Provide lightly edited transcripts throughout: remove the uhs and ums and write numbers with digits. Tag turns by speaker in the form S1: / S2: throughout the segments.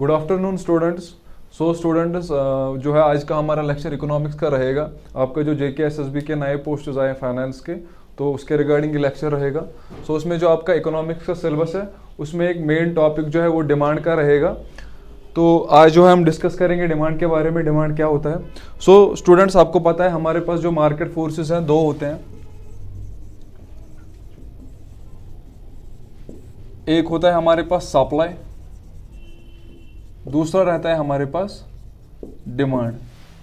S1: Good afternoon students. Students जो है आज का हमारा लेक्चर इकोनॉमिक्स का रहेगा। आपका जो जेके एसएसबी के नए पोस्ट्स आए फाइनेंस के, तो उसके रिगार्डिंग लेक्चर रहेगा। उसमें जो आपका इकोनॉमिक्स का सिलेबस है उसमें एक मेन टॉपिक जो है वो डिमांड का रहेगा। तो आज जो है हम डिस्कस करेंगे डिमांड के बारे में, डिमांड क्या होता है। स्टूडेंट्स आपको पता है हमारे पास जो मार्केट फोर्सेस हैं दो होते हैं। एक होता है हमारे पास सप्लाई, दूसरा रहता है हमारे पास डिमांड।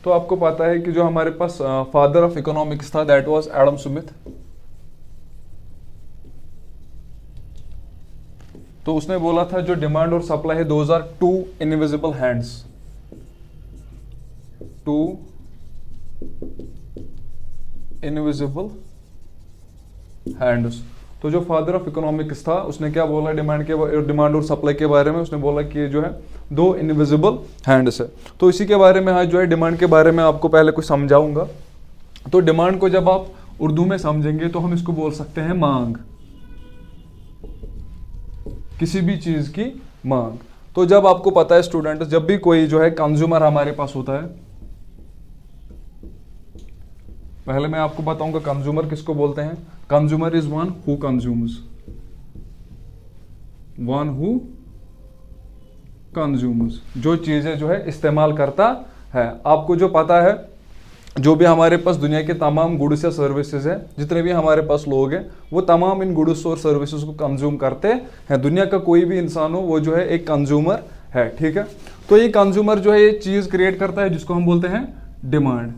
S1: तो आपको पता है कि जो हमारे पास फादर ऑफ इकोनॉमिक्स था दैट वाज एडम स्मिथ। तो उसने बोला था जो डिमांड और सप्लाई है those are two invisible hands, two invisible hands. तो जो फादर ऑफ इकोनॉमिक्स था उसने क्या बोला डिमांड और सप्लाई के बारे में, उसने बोला कि जो है दो इनविजिबल हैंड्स है। तो इसी के बारे में आज जो है डिमांड के बारे में आपको पहले कुछ समझाऊंगा। तो डिमांड को जब आप उर्दू में समझेंगे तो हम इसको बोल सकते हैं मांग, किसी भी चीज की मांग। तो जब आपको पता है स्टूडेंट, जब भी कोई जो है कंज्यूमर हमारे पास होता है, पहले मैं आपको बताऊंगा कंज्यूमर किसको बोलते हैं। Consumer is one who consumes, one who consumes, जो चीजें जो है इस्तेमाल करता है। आपको जो पता है जो भी हमारे पास दुनिया के तमाम गुड्स या सर्विसेज है, जितने भी हमारे पास लोग हैं वो तमाम इन गुड्स और सर्विसेज को कंज्यूम करते हैं। दुनिया का कोई भी इंसान हो वो जो है एक कंज्यूमर है, ठीक है। तो ये कंज्यूमर जो है ये चीज क्रिएट करता है जिसको हम बोलते हैं डिमांड।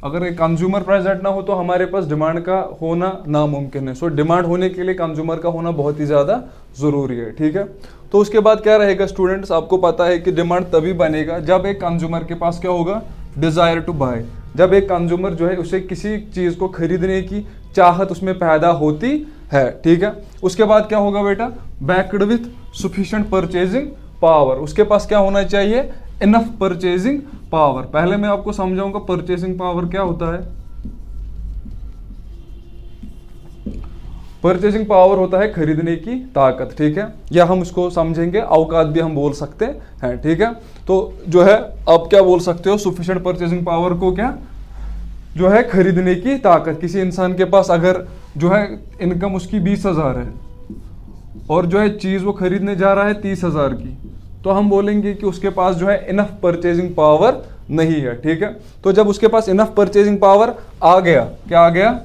S1: अगर एक कंज्यूमर प्रेजेंट ना हो तो हमारे पास डिमांड का होना नामुमकिन है। डिमांड होने के लिए कंज्यूमर का होना बहुत ही ज्यादा जरूरी है, ठीक है। तो उसके बाद क्या रहेगा स्टूडेंट्स, आपको पता है कि डिमांड तभी बनेगा जब एक कंज्यूमर के पास क्या होगा, डिजायर टू बाय। जब एक कंज्यूमर जो है उसे किसी चीज को खरीदने की चाहत उसमें पैदा होती है, ठीक है। उसके बाद क्या होगा बेटा, backed with sufficient purchasing power. उसके पास क्या होना चाहिए, इनफ परचेजिंग पावर। पहले मैं आपको समझाऊंगा परचेजिंग पावर क्या होता है। परचेजिंग पावर होता है खरीदने की ताकत, ठीक है, या हम इसको समझेंगे औकात भी हम बोल सकते हैं, ठीक है। तो जो है आप क्या बोल सकते हो, सफिशिएंट परचेजिंग पावर को क्या जो है खरीदने की ताकत। किसी इंसान के पास अगर जो है इनकम उसकी 20,000 है और जो है चीज वो खरीदने जा रहा है 30,000 की, तो हम बोलेंगे कि उसके पास जो है इनफ परचेजिंग पावर नहीं है, ठीक है। तो जब उसके पास इनफ परचेजिंग पावर आ गया, क्या आ गया,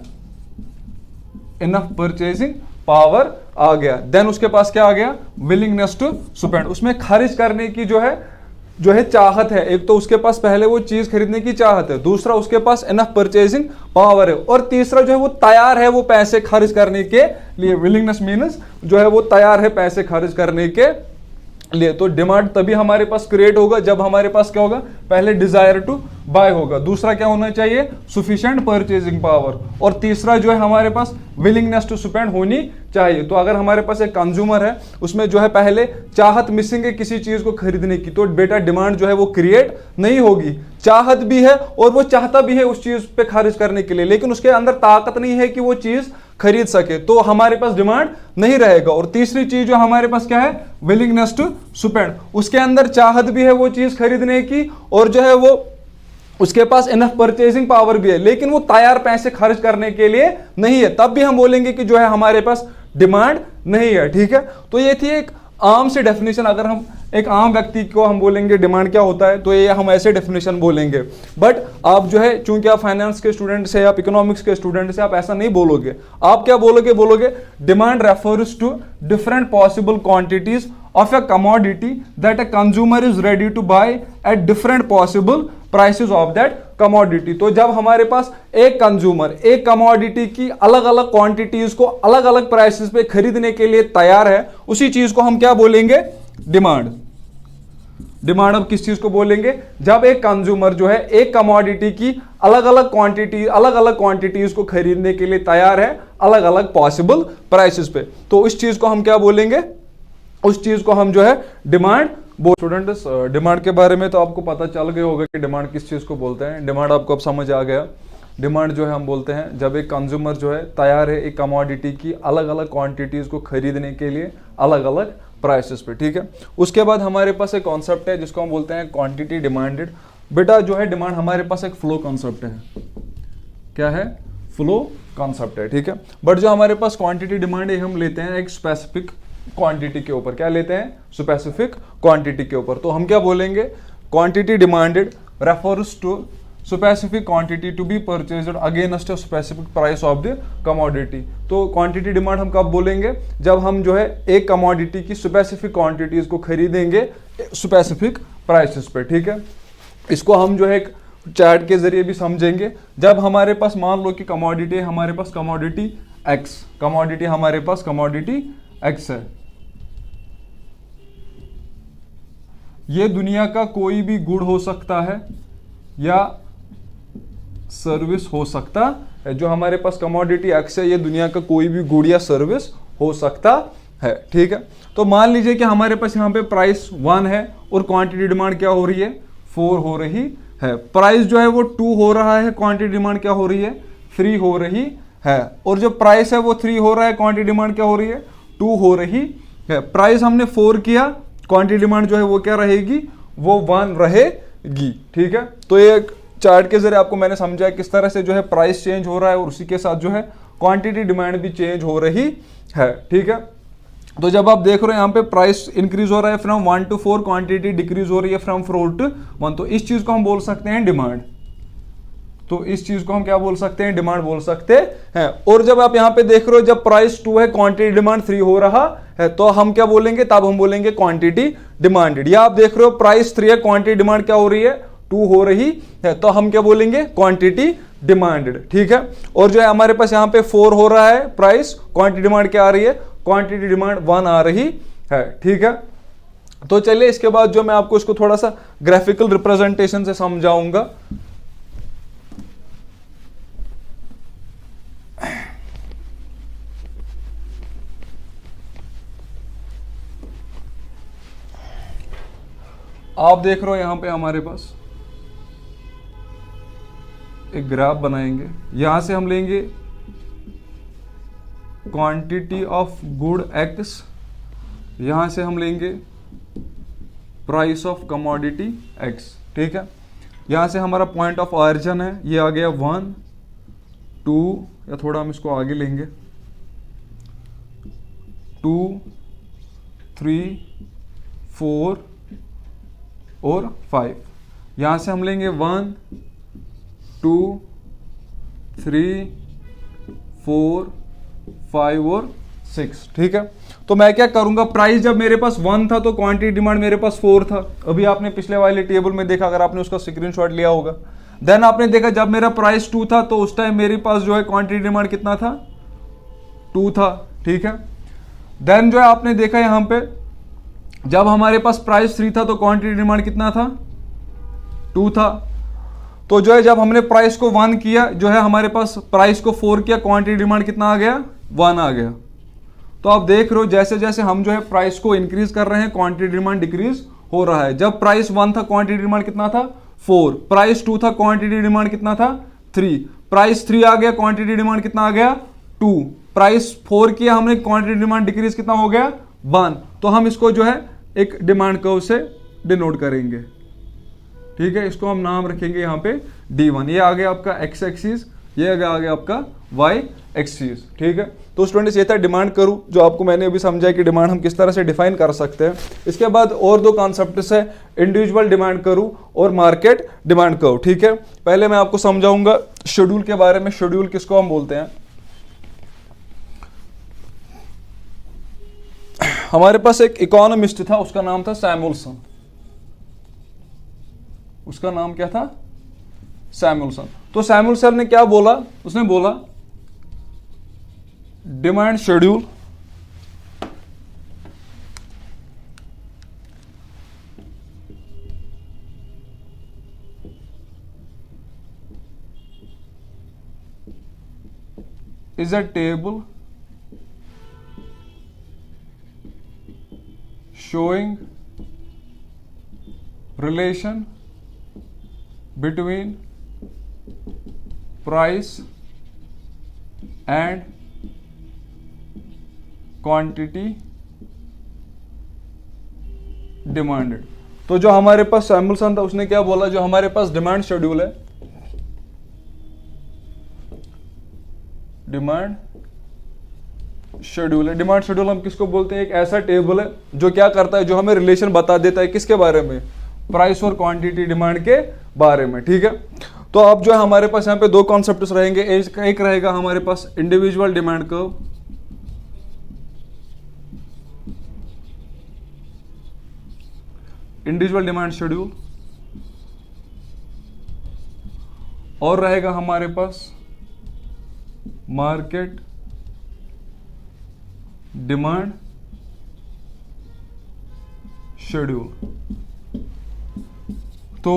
S1: इनफ परचेजिंग पावर आ गया, देन उसके पास क्या आ गया, विलिंगनेस टू स्पेंड। उसमें खर्च करने की जो है चाहत है। एक तो उसके पास पहले वो चीज खरीदने की चाहत है, दूसरा उसके पास इनफ परचेजिंग पावर है, और तीसरा जो है वो तैयार है वो पैसे खर्च करने के लिए। विलिंगनेस मीन्स जो है वो तैयार है पैसे खर्च करने के लिए। तो डिमांड तभी हमारे पास क्रिएट होगा जब हमारे पास क्या होगा, पहले डिजायर टू बाय होगा, दूसरा क्या होना चाहिए, सफिशिएंट परचेजिंग पावर, और तीसरा जो है हमारे पास विलिंगनेस टू स्पेंड होनी चाहिए। तो अगर हमारे पास एक कंज्यूमर है उसमें जो है पहले चाहत मिसिंग है किसी चीज को खरीदने की, तो बेटा डिमांड जो है वो क्रिएट नहीं होगी। चाहत भी है और वो चाहता भी है उस चीज पे खर्च करने के लिए, लेकिन उसके अंदर ताकत नहीं है कि वो चीज खरीद सके, तो हमारे पास डिमांड नहीं रहेगा। और तीसरी चीज जो हमारे पास क्या है, विलिंगनेस टू स्पेंड। उसके अंदर चाहत भी है वो चीज खरीदने की, और जो है वो उसके पास इनफ परचेजिंग पावर भी है, लेकिन वो तैयार पैसे खर्च करने के लिए नहीं है, तब भी हम बोलेंगे कि जो है हमारे पास डिमांड नहीं है, ठीक है। तो ये थी एक आम से डेफिनेशन। अगर हम एक आम व्यक्ति को हम बोलेंगे डिमांड क्या होता है, तो ये हम ऐसे डेफिनेशन बोलेंगे। बट आप जो है चूंकि आप फाइनेंस के स्टूडेंट से, आप इकोनॉमिक्स के स्टूडेंट से, आप ऐसा नहीं बोलोगे। आप क्या बोलोगे demand refers to different possible quantities of a commodity that a consumer is ready to buy at different possible prices of that commodity। तो जब हमारे पास एक कंज्यूमर एक कमोडिटी की अलग अलग क्वांटिटीज को अलग अलग प्राइसेस पे खरीदने के लिए तैयार है, उसी चीज को हम क्या बोलेंगे, डिमांड। डिमांड अब किस चीज को बोलेंगे, जब एक कंज्यूमर जो है एक कमोडिटी की अलग अलग क्वांटिटीज को खरीदने के लिए तैयार है अलग अलग पॉसिबल प्राइसेस पे, तो इस चीज को हम क्या बोलेंगे, उस चीज को हम जो है डिमांड स्टूडेंट्स डिमांड के बारे में तो आपको पता चल गया होगा कि डिमांड किस चीज को बोलते हैं। डिमांड आपको अब समझ आ गया। डिमांड जो है हम बोलते हैं जब एक कंज्यूमर जो है तैयार है एक कमोडिटी की अलग अलग क्वांटिटीज को खरीदने के लिए अलग अलग प्राइसेस पे, ठीक है। उसके बाद हमारे पास एक कॉन्सेप्ट है जिसको हम बोलते हैं क्वांटिटी डिमांडेड। बेटा जो है डिमांड हमारे पास एक फ्लो कॉन्सेप्ट है। क्या है? फ्लो कॉन्सेप्ट है, ठीक है। बट जो हमारे पास क्वांटिटी डिमांड है हम लेते हैं एक स्पेसिफिक क्वांटिटी के ऊपर। क्या लेते हैं? स्पेसिफिक क्वांटिटी के ऊपर। तो हम क्या बोलेंगे? Quantity demanded refers to specific quantity to be purchased against a specific price of the commodity. तो क्वांटिटी डिमांड हम कब बोलेंगे? जब हम जो है एक कमोडिटी की स्पेसिफिक क्वांटिटीज को खरीदेंगे स्पेसिफिक प्राइसेस पे, ठीक है। इसको हम जो है एक चार्ट के जरिए भी समझेंगे। जब हमारे पास मान लो कि कमोडिटी है, हमारे पास कमोडिटी एक्स, कमोडिटी हमारे पास कमोडिटी एक्स है। ये दुनिया का कोई भी गुड हो सकता है या सर्विस हो सकता है। जो हमारे पास कमोडिटी एक्स है, ये दुनिया का कोई भी गुड या सर्विस हो सकता है, ठीक है। तो मान लीजिए कि हमारे पास यहाँ पे प्राइस 1 है और क्वांटिटी डिमांड क्या हो रही है? 4 हो रही है। प्राइस जो है वो 2 हो रहा है, क्वांटिटी डिमांड क्या हो रही है? 3 हो रही है। और जो प्राइस है वो 3 हो रहा है, क्वांटिटी डिमांड क्या हो रही है? 2 हो रही है। प्राइस हमने 4 किया, क्वांटिटी डिमांड जो है वो क्या रहेगी? वो 1 रहेगी, ठीक है। तो ये चार्ट के जरिए आपको मैंने समझाया किस तरह से जो है प्राइस चेंज हो रहा है और उसी के साथ जो है क्वांटिटी डिमांड भी चेंज हो रही है, ठीक है। तो जब आप देख रहे हो यहाँ पे प्राइस इंक्रीज हो रहा है फ्रॉम 1 to 4, क्वांटिटी डिक्रीज हो रही है फ्रॉम 4 to 1, तो इस चीज को हम बोल सकते हैं डिमांड। तो इस चीज को हम क्या बोल सकते हैं? डिमांड बोल सकते हैं। और जब आप यहाँ पे देख रहे हो जब प्राइस 2 है, क्वांटिटी डिमांड 3 हो रहा है, तो हम क्या बोलेंगे? तब हम बोलेंगे क्वांटिटी डिमांडेड। या आप देख रहे हो प्राइस 3 है, क्वांटिटी डिमांड क्या हो रही है? 2 हो रही है, तो हम क्या बोलेंगे? क्वांटिटी डिमांडेड, ठीक है। और जो है हमारे पास यहाँ पे 4 हो रहा है प्राइस, क्वांटिटी डिमांड क्या आ रही है? क्वांटिटी डिमांड 1 आ रही है, ठीक है। तो चलिए इसके बाद जो मैं आपको इसको थोड़ा सा ग्राफिकल रिप्रेजेंटेशन से समझाऊंगा। आप देख रहे हो यहां पे हमारे पास एक ग्राफ बनाएंगे। यहां से हम लेंगे क्वांटिटी ऑफ गुड एक्स, यहां से हम लेंगे प्राइस ऑफ कमोडिटी एक्स, ठीक है। यहां से हमारा पॉइंट ऑफ ऑरिजिन है, ये आ गया 1 2, या थोड़ा हम इसको आगे लेंगे 2 3 4 और 5। यहां से हम लेंगे 1 2 3 4 5 और 6, ठीक है। तो मैं क्या करूंगा? प्राइस जब मेरे पास 1 था तो क्वांटिटी डिमांड मेरे पास 4 था। अभी आपने पिछले वाले टेबल में देखा, अगर आपने उसका स्क्रीनशॉट लिया होगा। देन आपने देखा जब मेरा प्राइस 2 था तो उस टाइम मेरे पास जो है क्वांटिटी डिमांड कितना था? 2 था, ठीक है। देन जो है आपने देखा यहां पे जब हमारे पास प्राइस 3 था तो क्वांटिटी डिमांड कितना था? 2 था। तो जो है जब हमने प्राइस को 1 किया, जो है हमारे पास प्राइस को 4 किया, क्वांटिटी डिमांड कितना आ गया? 1 आ गया। तो आप देख रहे हो जैसे जैसे हम जो है प्राइस को इंक्रीज कर रहे हैं, क्वांटिटी डिमांड डिक्रीज हो रहा है। जब प्राइस 1 था क्वांटिटी डिमांड कितना था? 4। प्राइस 2 था क्वांटिटी डिमांड कितना था? 3। प्राइस 3 आ गया, क्वांटिटी डिमांड कितना आ गया? 2। प्राइस 4 किया हमने, क्वांटिटी डिमांड डिक्रीज कितना हो गया? 1। तो हम इसको जो है एक डिमांड कर्व से डिनोट करेंगे, ठीक है। इसको हम नाम रखेंगे यहाँ पे D1। ये आ गया आपका एक्स एक्सिस, ये आ गया आपका वाई एक्सिस, ठीक है। तो स्टूडेंट्स ये था डिमांड कर्व, जो आपको मैंने अभी समझाया कि डिमांड हम किस तरह से डिफाइन कर सकते हैं। इसके बाद और 2 कॉन्सेप्ट्स है, इंडिविजुअल डिमांड कर्व और मार्केट डिमांड कर्व, ठीक है। पहले मैं आपको समझाऊंगा शेड्यूल के बारे में। शेड्यूल किसको हम बोलते हैं? हमारे पास एक इकोनॉमिस्ट था, उसका नाम था सैमुअलसन। उसका नाम क्या था? सैमुअलसन। तो सैमुअलसन ने क्या बोला? उसने बोला demand schedule is a table showing relation between price and quantity demanded. तो जो हमारे पास सैमुअलसन था उसने क्या बोला, जो हमारे पास डिमांड शेड्यूल है, डिमांड शेड्यूल है, डिमांड शेड्यूल हम किसको बोलते हैं, एक ऐसा टेबल है जो क्या करता है, जो हमें रिलेशन बता देता है किसके बारे में, प्राइस और क्वांटिटी डिमांड के बारे में, ठीक है। तो अब जो है हमारे पास यहाँ पे दो कॉन्सेप्ट्स रहेंगे, एक रहेगा हमारे पास individual demand curve, individual demand schedule, और रहेगा हमारे पास मार्केट डिमांड शेड्यूल। तो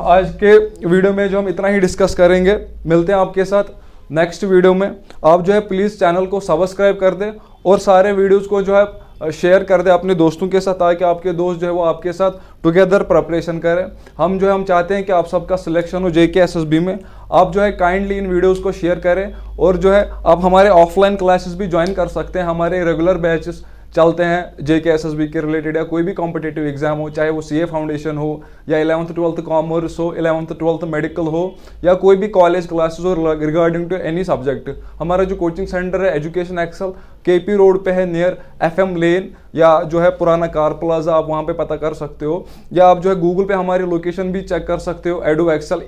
S1: आज के वीडियो में जो हम इतना ही डिस्कस करेंगे, मिलते हैं आपके साथ नेक्स्ट वीडियो में। आप जो है प्लीज़ चैनल को सब्सक्राइब कर दें और सारे वीडियोस को जो है शेयर कर दें अपने दोस्तों के साथ, ताकि आपके दोस्त जो है वो आपके साथ टुगेदर प्रिपरेशन करें। हम चाहते हैं कि आप सबका सिलेक्शन हो JK SSB में। आप जो है काइंडली इन वीडियोस को शेयर करें, और जो है आप हमारे ऑफलाइन क्लासेस भी ज्वाइन कर सकते हैं। हमारे रेगुलर बैचेस चलते हैं JK SSB के रिलेटेड, या कोई भी कॉम्पिटिटिव एग्जाम हो, चाहे वो CA फाउंडेशन हो, या 11th 12th कॉमर्स हो, 11th 12th मेडिकल हो, या कोई भी कॉलेज क्लासेस हो रिगार्डिंग टू एनी सब्जेक्ट। हमारा जो कोचिंग सेंटर है एजुकेशन एक्सेल, KP रोड पे है, नियर FM लेन, या जो है पुराना कार प्लाजा, आप वहाँ पे पता कर सकते हो, या आप जो है गूगल पे हमारी लोकेशन भी चेक कर सकते हो, EduExcel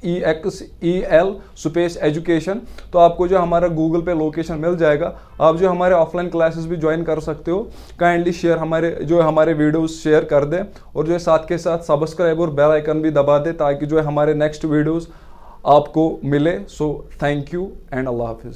S1: EDUEXEL स्पेस एजुकेशन। तो आपको जो हमारा गूगल पे लोकेशन मिल जाएगा। आप जो हमारे ऑफलाइन क्लासेस भी ज्वाइन कर सकते हो। काइंडली शेयर हमारे वीडियोस शेयर कर दें, और जो है साथ के साथ सब्सक्राइब और बेल आइकन भी दबा दें, ताकि जो है हमारे नेक्स्ट वीडियोस आपको मिले। सो थैंक यू एंड अल्लाह हाफिज़।